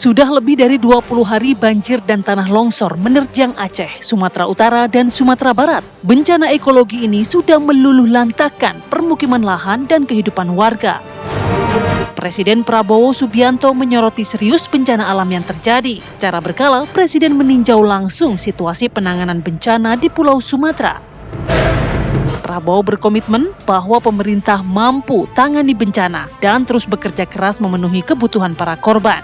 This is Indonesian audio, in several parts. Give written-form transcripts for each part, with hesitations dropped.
Sudah lebih dari 20 hari banjir dan tanah longsor menerjang Aceh, Sumatera Utara, dan Sumatera Barat. Bencana ekologi ini sudah meluluh lantakkan permukiman lahan dan kehidupan warga. Presiden Prabowo Subianto menyoroti serius bencana alam yang terjadi. Secara berkala, Presiden meninjau langsung situasi penanganan bencana di Pulau Sumatera. Prabowo berkomitmen bahwa pemerintah mampu tangani bencana dan terus bekerja keras memenuhi kebutuhan para korban.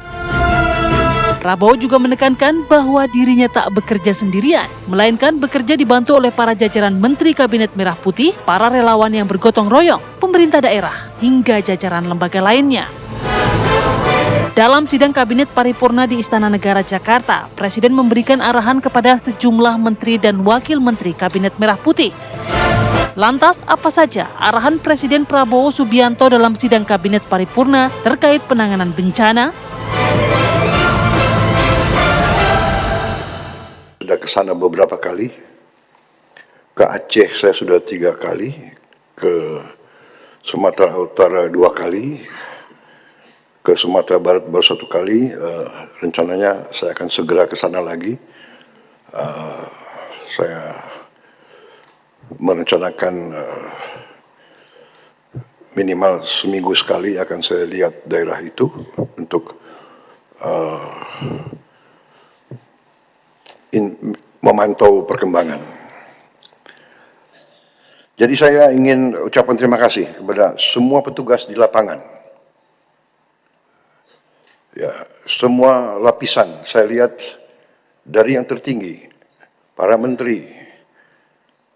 Prabowo juga menekankan bahwa dirinya tak bekerja sendirian, melainkan bekerja dibantu oleh para jajaran Menteri Kabinet Merah Putih, para relawan yang bergotong royong, pemerintah daerah, hingga jajaran lembaga lainnya. Dalam sidang Kabinet Paripurna di Istana Negara Jakarta, Presiden memberikan arahan kepada sejumlah menteri dan wakil menteri Kabinet Merah Putih. Lantas, apa saja arahan Presiden Prabowo Subianto dalam sidang Kabinet Paripurna terkait penanganan bencana? Sudah ke sana beberapa kali, ke Aceh saya sudah 3 kali, ke Sumatera Utara 2 kali, ke Sumatera Barat baru 1 kali. Rencananya saya akan segera ke sana lagi. Saya merencanakan minimal seminggu sekali akan saya lihat daerah itu untuk memantau perkembangan. Jadi saya ingin ucapkan terima kasih kepada semua petugas di lapangan. Ya, semua lapisan saya lihat dari yang tertinggi, para menteri,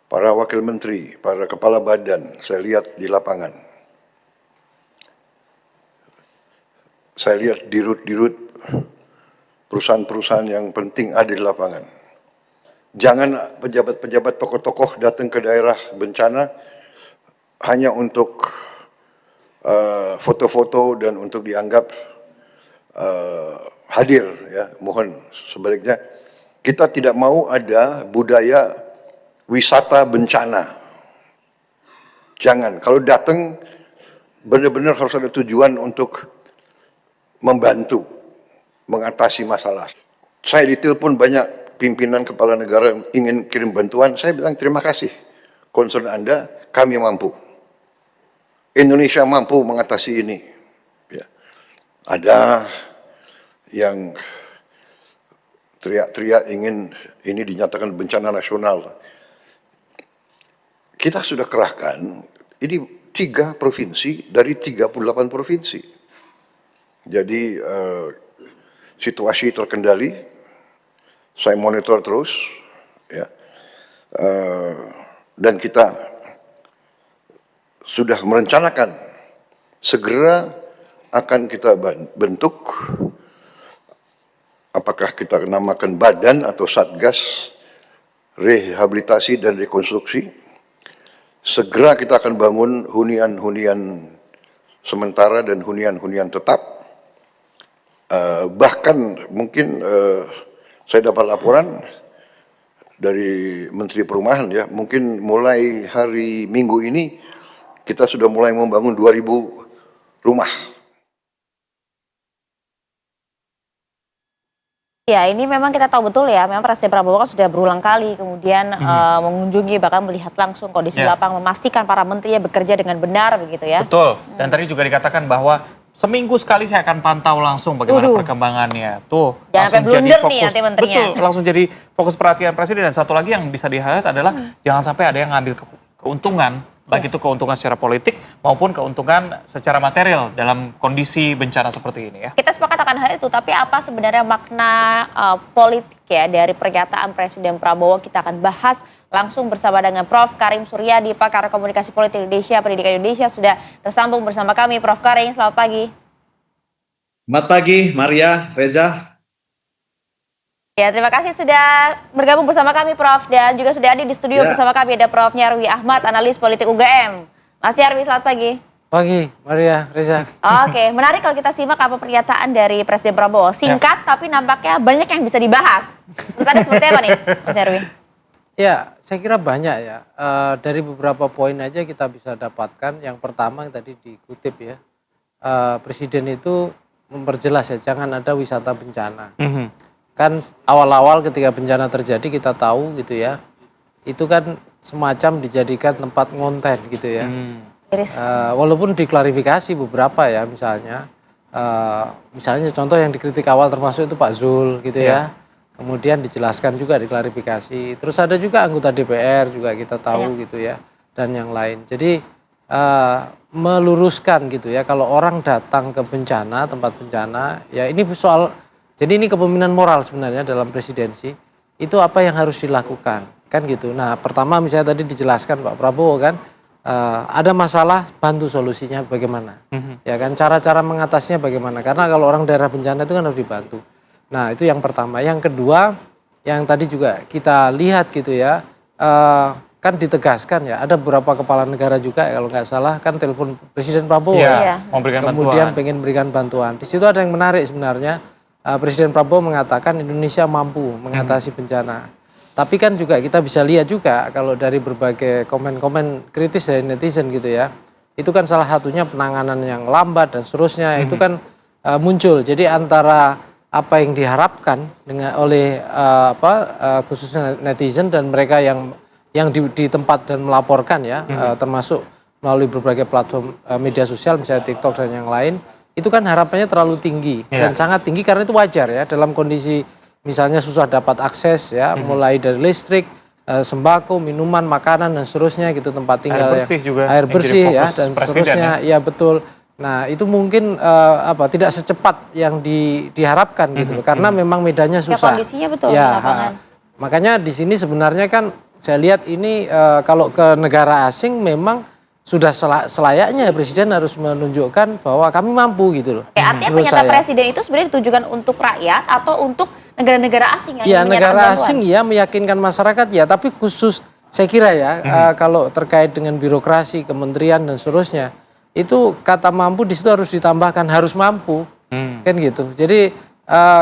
para wakil menteri, para kepala badan, saya lihat di lapangan. Saya lihat dirut-dirut perusahaan-perusahaan yang penting ada di lapangan. Jangan pejabat-pejabat tokoh-tokoh datang ke daerah bencana hanya untuk foto-foto dan untuk dianggap hadir. Ya, mohon sebaliknya kita tidak mau ada budaya wisata bencana. Jangan, kalau datang benar-benar harus ada tujuan untuk membantu mengatasi masalah. Saya ditelepon banyak pimpinan kepala negara yang ingin kirim bantuan, saya bilang terima kasih. Concern Anda, kami mampu. Indonesia mampu mengatasi ini. Ya. Ada yang teriak-teriak ingin ini dinyatakan bencana nasional. Kita sudah kerahkan, ini 3 provinsi dari 38 provinsi. Jadi situasi terkendali, saya monitor terus, ya, dan kita sudah merencanakan segera akan kita bentuk, apakah kita namakan badan atau satgas rehabilitasi dan rekonstruksi. Segera kita akan bangun hunian-hunian sementara dan hunian-hunian tetap. Bahkan mungkin saya dapat laporan dari Menteri Perumahan, ya, mungkin mulai hari Minggu ini kita sudah mulai membangun 2000 rumah. Ya, ini memang kita tahu betul ya, memang Presiden Prabowo kan sudah berulang kali kemudian mengunjungi, bahkan melihat langsung kondisi lapangan, memastikan para menterinya bekerja dengan benar begitu ya. Betul, dan tadi juga dikatakan bahwa seminggu sekali saya akan pantau langsung bagaimana perkembangannya. Tuh, jangan langsung sampai jadi blunder fokus. nih nanti menterinya. Betul, langsung jadi fokus perhatian Presiden. Dan satu lagi yang bisa di-highlight adalah jangan sampai ada yang ngambil keuntungan, baik itu keuntungan secara politik maupun keuntungan secara material dalam kondisi bencana seperti ini ya. Kita sepakat akan hal itu, tapi apa sebenarnya makna politik ya dari pernyataan Presiden Prabowo, kita akan bahas langsung bersama dengan Prof. Karim Suryadi, pakar komunikasi politik Indonesia, Pendidikan Indonesia, sudah tersambung bersama kami. Prof. Karim, selamat pagi. Selamat pagi, Maria, Reza. Ya, terima kasih sudah bergabung bersama kami, Prof. Dan juga sudah ada di studio bersama kami, ada Prof. Nyarwi Ahmad, analis politik UGM. Mas Nyarwi, selamat pagi. Pagi, Maria, Reza. Oke, menarik kalau kita simak apa pernyataan dari Presiden Prabowo. Singkat, tapi nampaknya banyak yang bisa dibahas. Menurut Anda seperti apa nih, Mas Nyarwi? Ya, saya kira banyak ya. Dari beberapa poin aja kita bisa dapatkan. Yang pertama yang tadi dikutip ya, Presiden itu memperjelas ya, jangan ada wisata bencana. Kan awal-awal ketika bencana terjadi kita tahu gitu ya, itu kan semacam dijadikan tempat ngonten gitu ya. Iris. Walaupun diklarifikasi beberapa ya, misalnya contoh yang dikritik awal termasuk itu Pak Zul gitu ya. Kemudian dijelaskan juga, diklarifikasi. Terus ada juga anggota DPR juga kita tahu gitu ya, dan yang lain. Jadi meluruskan gitu ya, kalau orang datang ke bencana, tempat bencana, ya ini soal, jadi ini kepemimpinan moral sebenarnya dalam presidensi, itu apa yang harus dilakukan, kan gitu. Nah pertama misalnya tadi dijelaskan Pak Prabowo kan, ada masalah, bantu solusinya bagaimana, ya kan, cara-cara mengatasinya bagaimana, karena kalau orang daerah bencana itu kan harus dibantu. Nah itu yang pertama. Yang kedua, yang tadi juga kita lihat gitu ya, kan ditegaskan ya, ada beberapa kepala negara juga kalau nggak salah kan telepon Presiden Prabowo Iya, memberikan kemudian bantuan. pengen berikan bantuan. Di situ ada yang menarik sebenarnya, Presiden Prabowo mengatakan Indonesia mampu mengatasi bencana. Tapi kan juga kita bisa lihat juga kalau dari berbagai komen-komen kritis dari netizen gitu ya, itu kan salah satunya penanganan yang lambat dan seterusnya, itu kan muncul. Jadi antara apa yang diharapkan oleh khususnya netizen dan mereka yang di tempat dan melaporkan ya, termasuk melalui berbagai platform media sosial misalnya TikTok dan yang lain, itu kan harapannya terlalu tinggi dan sangat tinggi, karena itu wajar ya dalam kondisi misalnya susah dapat akses ya, mulai dari listrik, sembako, minuman, makanan dan seterusnya gitu, tempat tinggal, air bersih ya dan seterusnya ya betul. Nah itu mungkin tidak secepat yang diharapkan gitu loh, karena memang medannya susah. Kondisinya betul Ya, di lapangan. makanya di sini sebenarnya kan saya lihat ini kalau ke negara asing memang sudah selayaknya Presiden harus menunjukkan bahwa kami mampu gitu loh. Oke, artinya menurut pernyataan saya. presiden itu sebenarnya ditujukan untuk rakyat atau untuk negara-negara asing yang Ya ingin menyatakan negara bantuan? asing ya meyakinkan masyarakat ya, tapi khusus saya kira ya kalau terkait dengan birokrasi, kementerian dan seterusnya, itu kata mampu di situ harus ditambahkan harus mampu, kan gitu. Jadi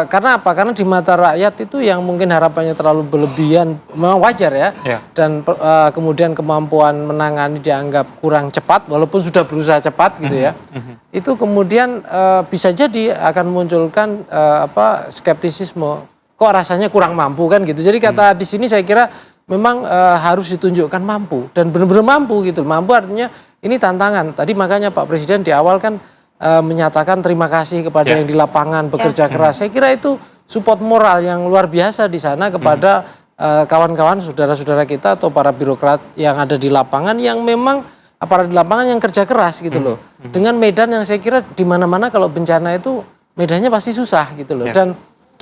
karena apa? Karena di mata rakyat itu yang mungkin harapannya terlalu berlebihan, memang wajar ya. Dan kemudian kemampuan menangani dianggap kurang cepat, walaupun sudah berusaha cepat gitu ya. Itu kemudian bisa jadi akan memunculkan skeptisisme. Kok rasanya kurang mampu kan gitu. Jadi kata di sini saya kira memang harus ditunjukkan mampu dan benar-benar mampu gitu. Mampu artinya ini tantangan. Tadi makanya Pak Presiden di awal kan menyatakan terima kasih kepada yang di lapangan bekerja keras. Saya kira itu support moral yang luar biasa di sana kepada kawan-kawan, saudara-saudara kita atau para birokrat yang ada di lapangan, yang memang aparat di lapangan yang kerja keras gitu loh. Dengan medan yang saya kira di mana-mana kalau bencana itu medannya pasti susah gitu loh. Dan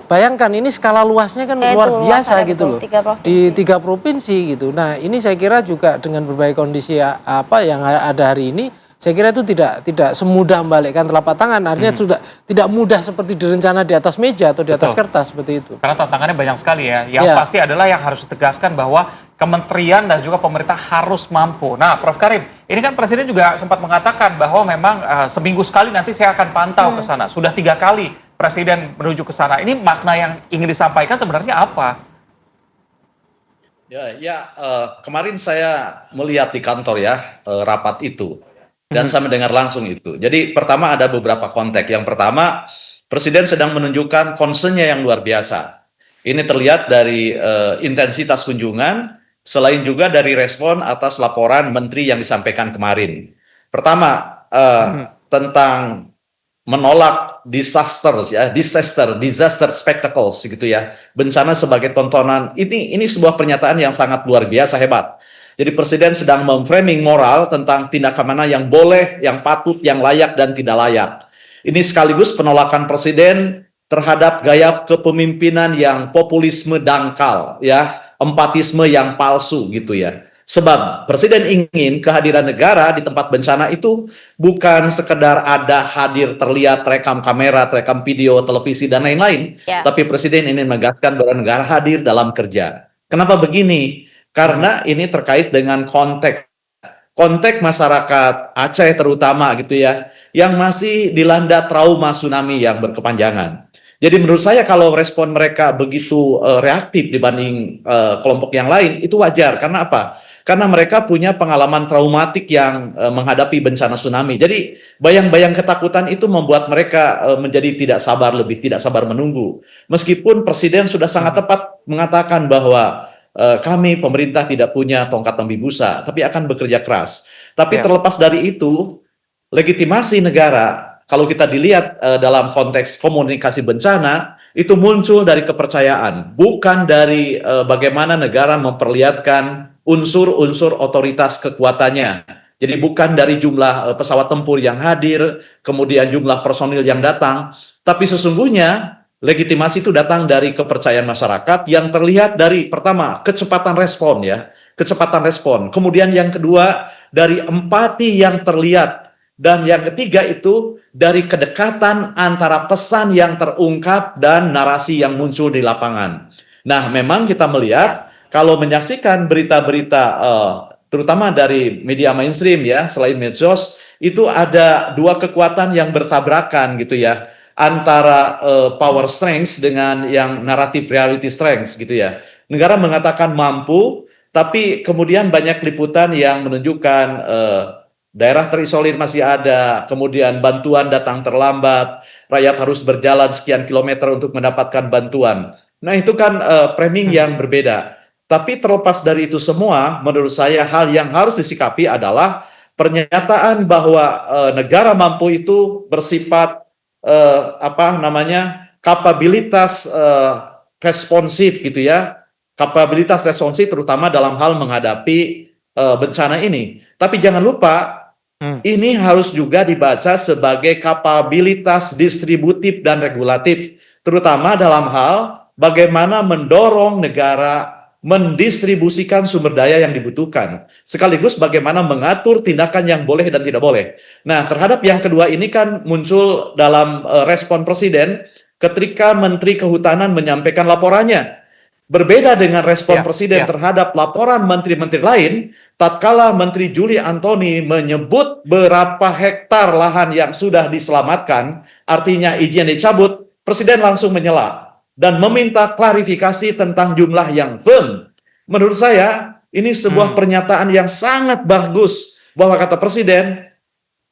bayangkan ini skala luasnya kan luar biasa gitu loh. Di 3 provinsi gitu. Nah, ini saya kira juga dengan berbagai kondisi apa yang ada hari ini, saya kira itu tidak semudah membalikkan telapak tangan. Artinya sudah tidak mudah seperti direncana di atas meja atau di atas kertas seperti itu. Karena tantangannya banyak sekali ya. Yang pasti adalah yang harus ditegaskan bahwa kementerian dan juga pemerintah harus mampu. Nah, Prof. Karim, ini kan Presiden juga sempat mengatakan bahwa memang seminggu sekali nanti saya akan pantau ke sana. Sudah 3 kali Presiden menuju ke sana. Ini makna yang ingin disampaikan sebenarnya apa? Kemarin saya melihat di kantor ya rapat itu. Dan saya mendengar langsung itu. Jadi pertama ada beberapa konteks. Yang pertama, Presiden sedang menunjukkan concern-nya yang luar biasa. Ini terlihat dari intensitas kunjungan, selain juga dari respon atas laporan menteri yang disampaikan kemarin. Pertama, tentang menolak disaster spectacles gitu ya. Bencana sebagai tontonan. Ini sebuah pernyataan yang sangat luar biasa hebat. Jadi Presiden sedang memframing moral tentang tindakan mana yang boleh, yang patut, yang layak, dan tidak layak. Ini sekaligus penolakan Presiden terhadap gaya kepemimpinan yang populisme dangkal, ya, empatisme yang palsu gitu ya. Sebab Presiden ingin kehadiran negara di tempat bencana itu bukan sekedar ada hadir terlihat rekam kamera, rekam video, televisi, dan lain-lain. Tapi Presiden ingin menegaskan bahwa negara hadir dalam kerja. Kenapa begini? Karena ini terkait dengan konteks masyarakat Aceh terutama gitu ya, yang masih dilanda trauma tsunami yang berkepanjangan. Jadi menurut saya kalau respon mereka begitu reaktif dibanding kelompok yang lain, itu wajar. Karena apa? karena mereka punya pengalaman traumatik yang menghadapi bencana tsunami. Jadi bayang-bayang ketakutan itu membuat mereka menjadi tidak sabar menunggu. Meskipun Presiden sudah sangat tepat mengatakan bahwa kami pemerintah tidak punya tongkat tembibusa, tapi akan bekerja keras. Tapi terlepas dari itu, legitimasi negara, kalau kita dilihat dalam konteks komunikasi bencana, itu muncul dari kepercayaan, bukan dari bagaimana negara memperlihatkan unsur-unsur otoritas kekuatannya. Jadi bukan dari jumlah pesawat tempur yang hadir, kemudian jumlah personil yang datang, tapi sesungguhnya legitimasi itu datang dari kepercayaan masyarakat yang terlihat dari pertama kecepatan respon ya, kecepatan respon. Kemudian yang kedua dari empati yang terlihat. Dan yang ketiga itu dari kedekatan antara pesan yang terungkap dan narasi yang muncul di lapangan. Nah, memang kita melihat kalau menyaksikan berita-berita terutama dari media mainstream ya, selain medsos, itu ada dua kekuatan yang bertabrakan gitu ya, antara power strength dengan yang narrative reality strength gitu ya. Negara mengatakan mampu, tapi kemudian banyak liputan yang menunjukkan daerah terisolir masih ada, kemudian bantuan datang terlambat, rakyat harus berjalan sekian kilometer untuk mendapatkan bantuan. Nah itu kan framing yang berbeda. Tapi terlepas dari itu semua, menurut saya hal yang harus disikapi adalah pernyataan bahwa negara mampu itu bersifat kapabilitas responsif gitu ya, kapabilitas responsif terutama dalam hal menghadapi bencana ini. Tapi jangan lupa ini harus juga dibaca sebagai kapabilitas distributif dan regulatif, terutama dalam hal bagaimana mendorong negara mendistribusikan sumber daya yang dibutuhkan, sekaligus bagaimana mengatur tindakan yang boleh dan tidak boleh. Nah, terhadap yang kedua ini kan muncul dalam respon Presiden ketika Menteri Kehutanan menyampaikan laporannya. Berbeda dengan respon Presiden terhadap laporan menteri-menteri lain, tatkala Menteri Juli Antoni menyebut berapa hektar lahan yang sudah diselamatkan, artinya izin dicabut, Presiden langsung menyela dan meminta klarifikasi tentang jumlah yang firm. Menurut saya, ini sebuah pernyataan yang sangat bagus bahwa kata Presiden,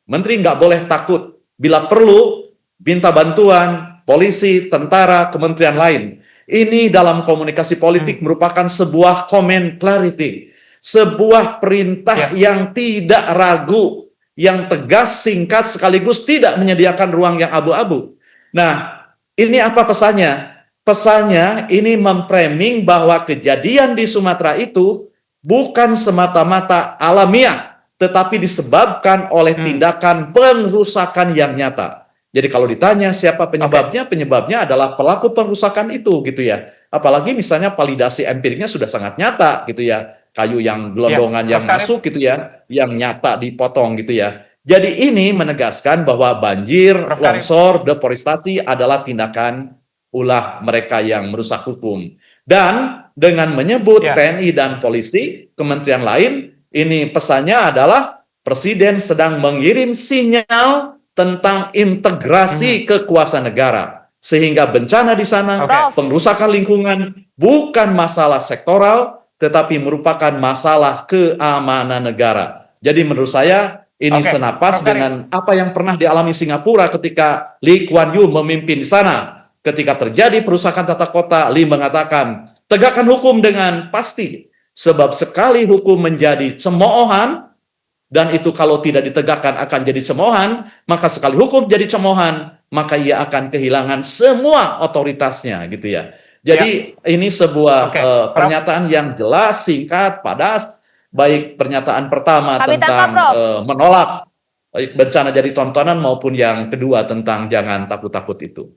Menteri nggak boleh takut. Bila perlu, minta bantuan polisi, tentara, kementerian lain. Ini dalam komunikasi politik merupakan sebuah comment clarity, sebuah perintah yang tidak ragu, yang tegas, singkat, sekaligus tidak menyediakan ruang yang abu-abu. Nah, ini apa pesannya? Pesannya ini memframing bahwa kejadian di Sumatera itu bukan semata-mata alamiah, tetapi disebabkan oleh tindakan pengrusakan yang nyata. Jadi kalau ditanya siapa penyebabnya, penyebabnya adalah pelaku perusakan itu gitu ya. Apalagi misalnya validasi empiriknya sudah sangat nyata gitu ya. Kayu yang gelondongan yang masuk gitu ya, yang nyata dipotong gitu ya. Jadi ini menegaskan bahwa banjir, longsor, deforestasi adalah tindakan ulah mereka yang merusak hukum. Dan dengan menyebut TNI dan polisi, kementerian lain, ini pesannya adalah Presiden sedang mengirim sinyal tentang integrasi kekuasaan negara. Sehingga bencana di sana, pengrusakan lingkungan, bukan masalah sektoral, tetapi merupakan masalah keamanan negara. Jadi menurut saya, ini senapas dengan apa yang pernah dialami Singapura ketika Lee Kuan Yew memimpin di sana. Ketika terjadi perusakan tata kota, Lee mengatakan, tegakkan hukum dengan pasti. Sebab sekali hukum menjadi cemoohan, dan itu kalau tidak ditegakkan akan jadi cemoohan, maka sekali hukum jadi cemoohan, maka ia akan kehilangan semua otoritasnya gitu ya. Jadi ini sebuah pernyataan yang jelas, singkat, padas, baik pernyataan pertama tentang menolak bencana jadi tontonan maupun yang kedua tentang jangan takut-takut itu.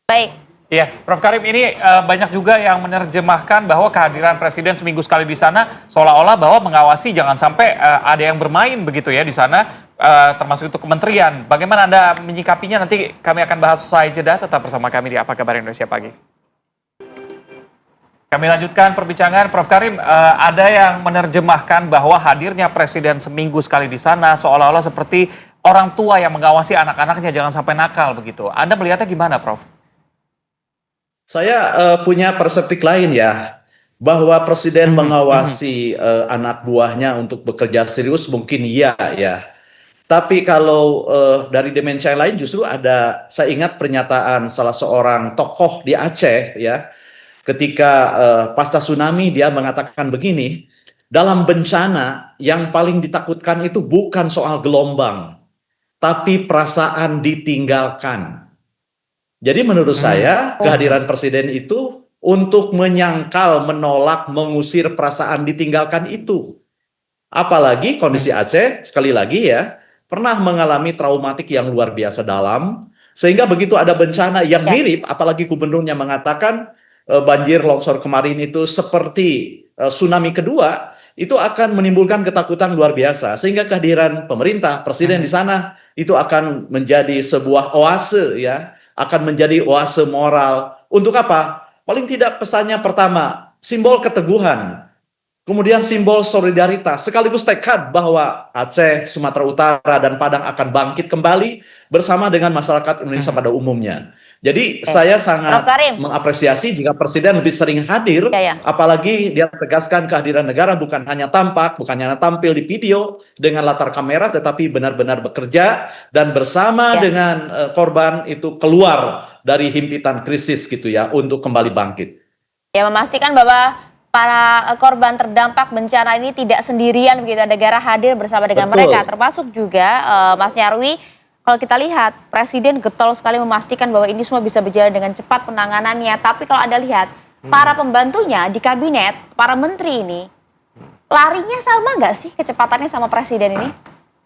Baik. Iya, Prof. Karim, ini banyak juga yang menerjemahkan bahwa kehadiran Presiden seminggu sekali di sana seolah-olah bahwa mengawasi jangan sampai ada yang bermain begitu ya di sana, termasuk itu kementerian. Bagaimana Anda menyikapinya? Nanti kami akan bahas usai jeda, tetap bersama kami di Apa Kabar Indonesia Pagi. Kami lanjutkan perbincangan, Prof. Karim, ada yang menerjemahkan bahwa hadirnya Presiden seminggu sekali di sana seolah-olah seperti orang tua yang mengawasi anak-anaknya jangan sampai nakal begitu. Anda melihatnya gimana, Prof? Saya punya perspektif lain ya. Bahwa presiden mengawasi anak buahnya untuk bekerja serius mungkin iya ya. Tapi kalau dari dimensi yang lain justru ada, saya ingat pernyataan salah seorang tokoh di Aceh ya, ketika pasca tsunami dia mengatakan begini, dalam bencana yang paling ditakutkan itu bukan soal gelombang, tapi perasaan ditinggalkan. Jadi menurut saya kehadiran presiden itu untuk menyangkal, menolak, mengusir perasaan ditinggalkan itu. Apalagi kondisi Aceh, sekali lagi ya, pernah mengalami traumatik yang luar biasa dalam, sehingga begitu ada bencana yang mirip, apalagi gubernurnya mengatakan banjir longsor kemarin itu seperti tsunami kedua, itu akan menimbulkan ketakutan luar biasa, sehingga kehadiran pemerintah, presiden di sana itu akan menjadi sebuah oase ya, akan menjadi oase moral. Untuk apa? Paling tidak pesannya pertama, simbol keteguhan. Kemudian simbol solidaritas, sekaligus tekad bahwa Aceh, Sumatera Utara, dan Padang akan bangkit kembali bersama dengan masyarakat Indonesia pada umumnya. Jadi saya sangat mengapresiasi jika presiden lebih sering hadir, apalagi dia tegaskan kehadiran negara bukan hanya tampak, bukan hanya tampil di video dengan latar kamera, tetapi benar-benar bekerja dan bersama dengan korban itu keluar dari himpitan krisis gitu ya, untuk kembali bangkit. Ya, memastikan bahwa para korban terdampak bencana ini tidak sendirian begitu, negara hadir bersama dengan mereka, termasuk juga Mas Nyarwi, kalau kita lihat presiden getol sekali memastikan bahwa ini semua bisa berjalan dengan cepat penanganannya, tapi kalau Anda lihat para pembantunya di kabinet, para menteri ini larinya sama nggak sih kecepatannya sama presiden ini?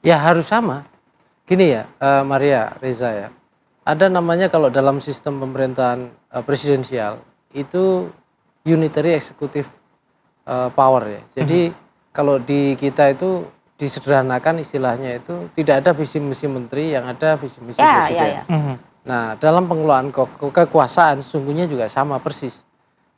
Ya harus sama. Gini ya, Maria, Reza ya, ada namanya kalau dalam sistem pemerintahan presidensial itu unitary executive power ya. Jadi kalau di kita itu disederhanakan istilahnya itu tidak ada visi misi menteri, yang ada visi misi presiden. Nah, dalam pengelolaan kekuasaan sesungguhnya juga sama persis.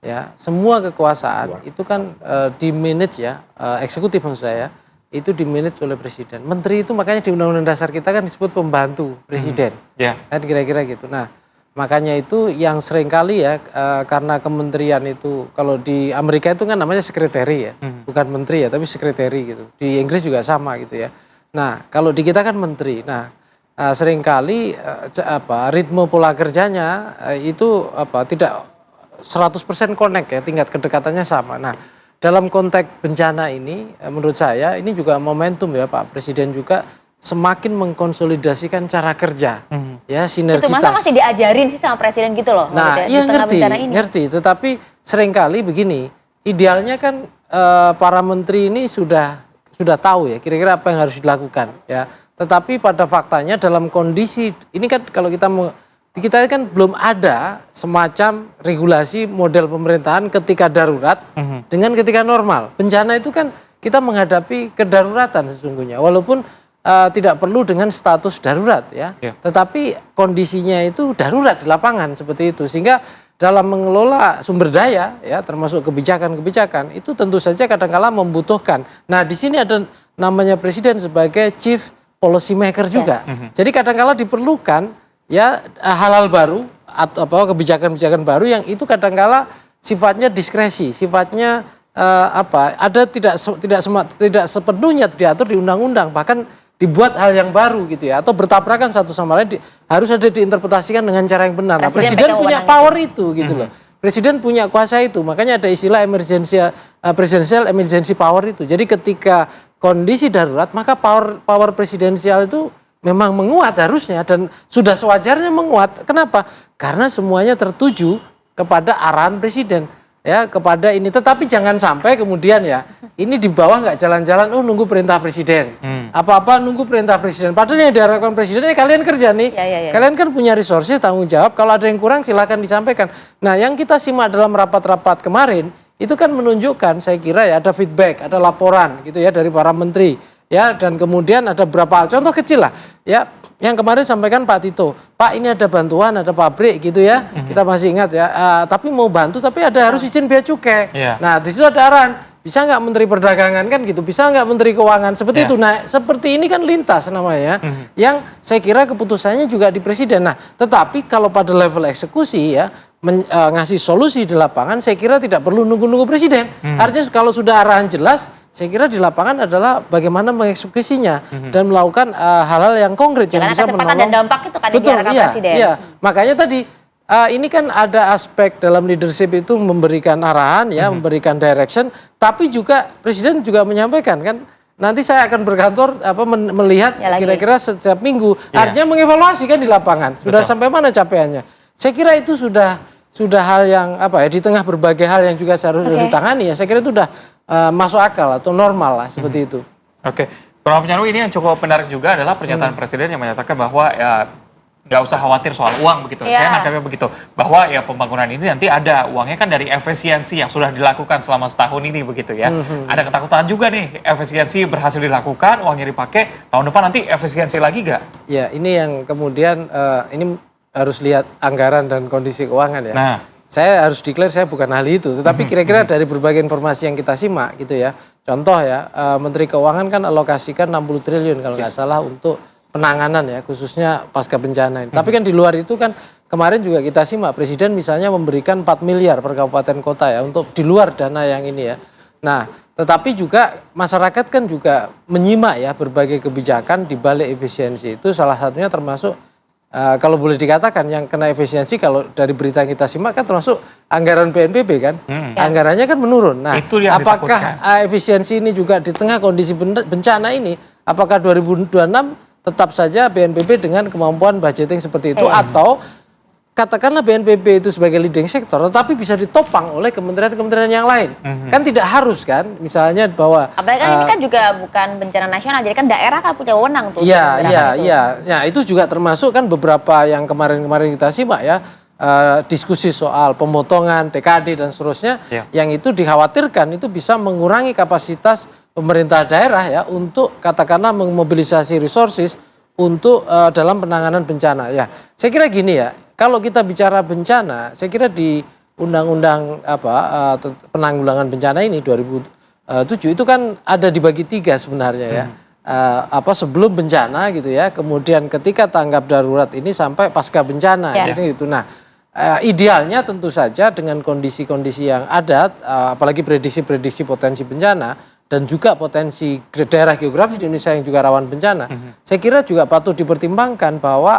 Ya, semua kekuasaan itu kan di manage ya, eksekutif maksud saya, itu di manage oleh presiden. Menteri itu makanya di Undang-Undang Dasar kita kan disebut pembantu presiden. Kan kira-kira gitu. Nah, makanya itu yang seringkali ya, karena kementerian itu kalau di Amerika itu kan namanya sekretari ya, bukan menteri ya, tapi sekretari gitu. Di Inggris juga sama gitu ya. Nah, kalau di kita kan menteri. Nah, seringkali ritme pola kerjanya itu tidak 100% connect ya, tingkat kedekatannya sama. Nah, dalam konteks bencana ini menurut saya ini juga momentum ya, Pak Presiden juga semakin mengkonsolidasikan cara kerja, ya sinergitas. Itu masa masih diajarin sih sama presiden gitu loh? Nah, iya ngerti. Tetapi seringkali begini, idealnya kan para menteri ini sudah tahu ya, kira-kira apa yang harus dilakukan, ya. Tetapi pada faktanya dalam kondisi ini kan kalau kita kan belum ada semacam regulasi model pemerintahan ketika darurat dengan ketika normal. Bencana itu kan kita menghadapi kedaruratan sesungguhnya, walaupun tidak perlu dengan status darurat ya. Tetapi kondisinya itu darurat di lapangan seperti itu, sehingga dalam mengelola sumber daya ya, termasuk kebijakan-kebijakan itu tentu saja kadang-kala membutuhkan. Nah, di sini ada namanya presiden sebagai chief policy maker juga. Jadi kadang-kala diperlukan ya hal-hal baru atau kebijakan-kebijakan baru yang itu kadang-kala sifatnya diskresi, sifatnya ada tidak sepenuhnya diatur di undang-undang, bahkan dibuat hal yang baru gitu ya, atau bertabrakan satu sama lain, harus ada diinterpretasikan dengan cara yang benar. Nah, presiden punya power itu gitu loh. Presiden punya kuasa itu, makanya ada istilah presidential emergency power itu. Jadi ketika kondisi darurat, maka power presidensial itu memang menguat harusnya, dan sudah sewajarnya menguat. Kenapa? Karena semuanya tertuju kepada arahan presiden. Ya, kepada ini, tetapi jangan sampai kemudian ya ini di bawah nggak jalan-jalan, nunggu perintah presiden, apa-apa nunggu perintah presiden, padahal yang diharapkan presiden kalian kerja nih, kalian kan punya resources, tanggung jawab, kalau ada yang kurang silakan disampaikan. Nah, yang kita simak dalam rapat-rapat kemarin itu kan menunjukkan, saya kira ya, ada feedback, ada laporan gitu ya dari para menteri ya, dan kemudian ada beberapa contoh kecil lah ya, yang kemarin sampaikan Pak Tito, Pak ini ada bantuan, ada pabrik gitu ya, kita masih ingat ya, tapi mau bantu tapi harus izin bea cukai. Nah, di situ ada arahan, bisa nggak Menteri Perdagangan kan gitu, bisa nggak Menteri Keuangan seperti itu. Nah, seperti ini kan lintas namanya, yang saya kira keputusannya juga di presiden. Nah, tetapi kalau pada level eksekusi ya, ngasih solusi di lapangan, saya kira tidak perlu nunggu-nunggu presiden. Artinya kalau sudah arahan jelas, saya kira di lapangan adalah bagaimana mengeksekusinya dan melakukan hal-hal yang konkret yang Karena bisa kecepatan menolong. dan dampak itu kan yang Betul, diarahkan iya, presiden. iya. Makanya tadi ini kan ada aspek dalam leadership itu memberikan arahan ya, memberikan direction, tapi juga presiden juga menyampaikan kan. Nanti saya akan berkantor melihat Ya, lagi. kira-kira setiap minggu. Iya. Artinya mengevaluasi kan di lapangan. Sudah Betul. sampai mana capaiannya? Saya kira itu sudah hal yang di tengah berbagai hal yang juga seharusnya Oke. ditangani ya. Saya kira itu udah masuk akal atau normal lah seperti itu. Oke, Prof. Nyarwi, ini yang cukup menarik juga adalah pernyataan Presiden yang menyatakan bahwa ya nggak usah khawatir soal uang begitu. Iya. Saya nangkapnya begitu, bahwa ya pembangunan ini nanti ada uangnya kan dari efisiensi yang sudah dilakukan selama setahun ini begitu ya. Ada ketakutan juga nih, efisiensi berhasil dilakukan, uangnya dipakai, tahun depan nanti efisiensi lagi nggak? Ya, ini yang kemudian ini harus lihat anggaran dan kondisi keuangan ya. Nah. Saya harus declare saya bukan ahli itu, tetapi kira-kira dari berbagai informasi yang kita simak gitu ya. Contoh ya, Menteri Keuangan kan alokasikan 60 triliun kalau nggak salah untuk penanganan ya, khususnya pasca bencana ini. Tapi kan di luar itu kan kemarin juga kita simak Presiden misalnya memberikan 4 miliar per kabupaten kota ya untuk di luar dana yang ini ya. Nah, tetapi juga masyarakat kan juga menyimak ya berbagai kebijakan di balik efisiensi itu, salah satunya termasuk kalau boleh dikatakan yang kena efisiensi kalau dari berita yang kita simak kan termasuk anggaran BNPB kan. Anggarannya kan menurun. Nah, Itu yang apakah efisiensi ini juga di tengah kondisi bencana ini, apakah 2026 tetap saja BNPB dengan kemampuan budgeting seperti itu atau katakanlah BNPB itu sebagai leading sektor tetapi bisa ditopang oleh kementerian-kementerian yang lain. Kan tidak harus kan, misalnya bahwa Apalagi kan ini kan juga bukan bencana nasional, jadi kan daerah kan punya wewenang tuh. untuk Iya, menggerakkan iya, itu. iya. Nah, itu juga termasuk kan beberapa yang kemarin-kemarin kita simak ya, diskusi soal pemotongan TKD dan seterusnya, Iya. yang itu dikhawatirkan itu bisa mengurangi kapasitas pemerintah daerah ya untuk katakanlah memobilisasi resources untuk dalam penanganan bencana. Ya, saya kira gini ya, kalau kita bicara bencana, saya kira di Undang-Undang Penanggulangan Bencana ini 2007 itu kan ada dibagi 3 sebenarnya ya. Sebelum bencana gitu ya, kemudian ketika tanggap darurat ini sampai pasca bencana Ya. jadi gitu. Nah, idealnya tentu saja dengan kondisi-kondisi yang ada, apalagi prediksi-prediksi potensi bencana dan juga potensi daerah geografis di Indonesia yang juga rawan bencana, saya kira juga patut dipertimbangkan bahwa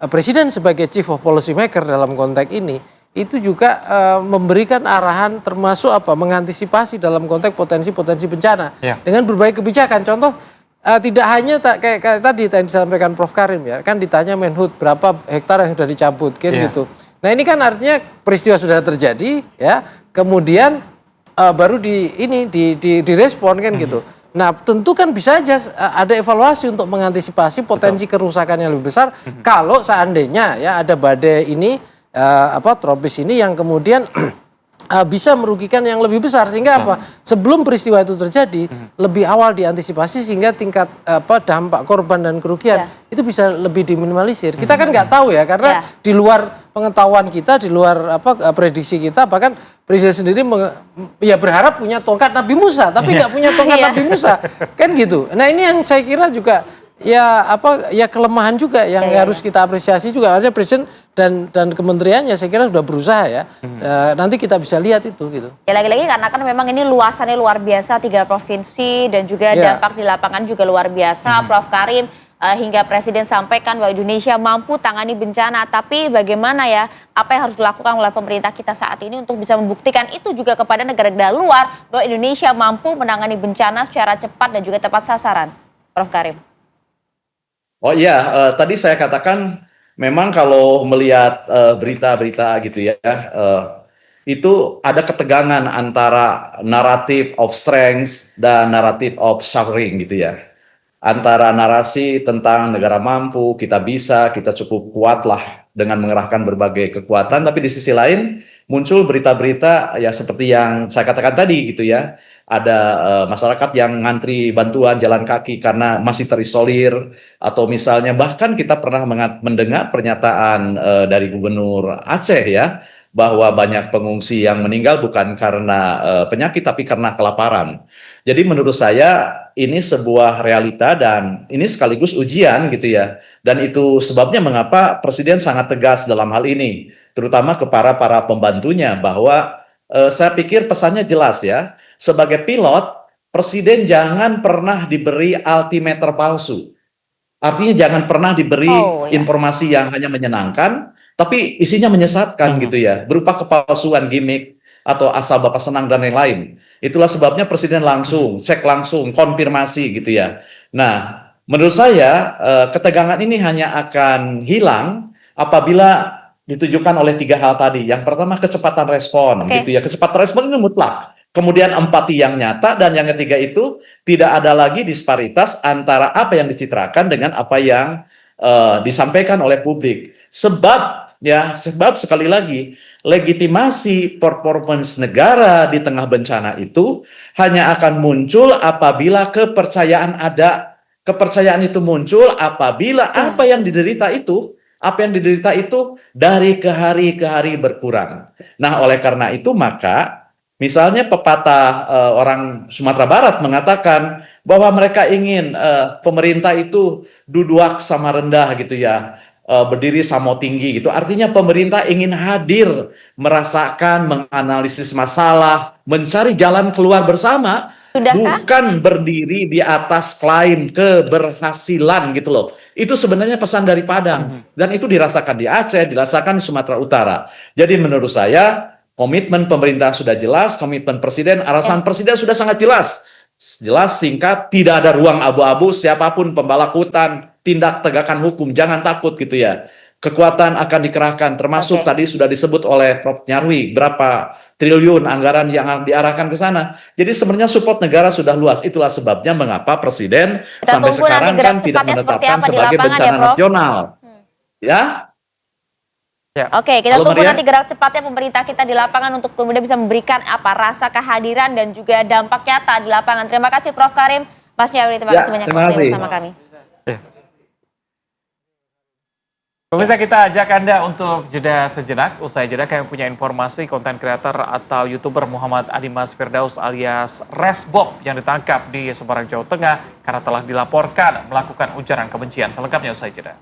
Presiden sebagai Chief of Policy Maker dalam konteks ini itu juga memberikan arahan termasuk mengantisipasi dalam konteks potensi-potensi bencana Ya. dengan berbagai kebijakan. Contoh tidak hanya kayak tadi yang disampaikan Prof Karim ya, kan ditanya Menhub berapa hektar yang sudah dicabut kan Ya. gitu. Nah, ini kan artinya peristiwa sudah terjadi ya, kemudian baru direspon kan gitu. Nah, tentu kan bisa aja ada evaluasi untuk mengantisipasi potensi kerusakan yang lebih besar kalau seandainya ya ada badai ini tropis ini yang kemudian bisa merugikan yang lebih besar sehingga sebelum peristiwa itu terjadi lebih awal diantisipasi sehingga tingkat dampak korban dan kerugian itu bisa lebih diminimalisir. Kita kan nggak tahu ya karena di luar pengetahuan kita, di luar prediksi kita, bahkan Presiden sendiri berharap punya tongkat Nabi Musa tapi nggak punya tongkat Nabi Musa kan gitu. Nah, ini yang saya kira juga kelemahan juga yang harus kita apresiasi juga. Artinya Presiden dan kementeriannya saya kira sudah berusaha ya. Nanti kita bisa lihat itu gitu. Ya lagi-lagi karena kan memang ini luasannya luar biasa, 3 provinsi dan juga dampak di lapangan juga luar biasa. Prof Karim, hingga Presiden sampaikan bahwa Indonesia mampu tangani bencana, tapi bagaimana ya apa yang harus dilakukan oleh pemerintah kita saat ini untuk bisa membuktikan itu juga kepada negara-negara luar bahwa Indonesia mampu menangani bencana secara cepat dan juga tepat sasaran, Prof Karim. Oh iya, tadi saya katakan memang kalau melihat berita-berita gitu ya, itu ada ketegangan antara narrative of strength dan narrative of suffering gitu ya. Antara narasi tentang negara mampu, kita bisa, kita cukup kuat lah dengan mengerahkan berbagai kekuatan, tapi di sisi lain muncul berita-berita ya seperti yang saya katakan tadi gitu ya. Ada masyarakat yang ngantri bantuan jalan kaki karena masih terisolir, atau misalnya bahkan kita pernah mendengar pernyataan dari Gubernur Aceh ya, bahwa banyak pengungsi yang meninggal bukan karena penyakit tapi karena kelaparan. Jadi menurut saya ini sebuah realita dan ini sekaligus ujian gitu ya. Dan itu sebabnya mengapa Presiden sangat tegas dalam hal ini, terutama kepada para pembantunya bahwa saya pikir pesannya jelas ya. Sebagai pilot, Presiden jangan pernah diberi altimeter palsu. Artinya jangan pernah diberi informasi yang hanya menyenangkan, tapi isinya menyesatkan gitu ya, berupa kepalsuan, gimmick, atau asal Bapak senang dan lain-lain. Itulah sebabnya Presiden langsung, cek langsung, konfirmasi gitu ya. Nah, menurut saya ketegangan ini hanya akan hilang apabila ditujukan oleh 3 hal tadi. Yang pertama kecepatan respon gitu ya, kecepatan respon ini mutlak. Kemudian empati yang nyata, dan yang ketiga itu tidak ada lagi disparitas antara apa yang dicitrakan dengan apa yang disampaikan oleh publik. Sebab sekali lagi legitimasi performance negara di tengah bencana itu hanya akan muncul apabila kepercayaan ada. Kepercayaan itu muncul apabila apa yang diderita itu dari ke hari berkurang. Nah, oleh karena itu maka misalnya pepatah orang Sumatera Barat mengatakan bahwa mereka ingin pemerintah itu duduk sama rendah gitu ya, berdiri sama tinggi gitu. Artinya pemerintah ingin hadir, merasakan, menganalisis masalah, mencari jalan keluar bersama, bukan berdiri di atas klaim keberhasilan gitu loh. Itu sebenarnya pesan dari Padang, dan itu dirasakan di Aceh, dirasakan di Sumatera Utara. Jadi menurut saya komitmen pemerintah sudah jelas, komitmen Presiden, arahan Presiden sudah sangat jelas. Jelas, singkat, tidak ada ruang abu-abu, siapapun pembalak hutan, tindak tegakkan hukum, jangan takut gitu ya. Kekuatan akan dikerahkan, termasuk tadi sudah disebut oleh Prof. Nyarwi, berapa triliun anggaran yang diarahkan ke sana. Jadi sebenarnya support negara sudah luas, itulah sebabnya mengapa Presiden sampai sekarang kan tidak menetapkan sebagai bencana nasional. Ya. Oke, kita tunggu nanti gerak cepatnya pemerintah kita di lapangan untuk kemudian bisa memberikan rasa kehadiran dan juga dampak nyata di lapangan. Terima kasih Prof. Karim, Mas Nyarwi, terima kasih banyak bersama kami. Pemirsa, kita ajak Anda untuk jeda sejenak. Usai jeda kami punya informasi konten kreator atau YouTuber Muhammad Adimas Firdaus alias Resbob yang ditangkap di Semarang, Jawa Tengah karena telah dilaporkan melakukan ujaran kebencian. Selengkapnya usai jeda.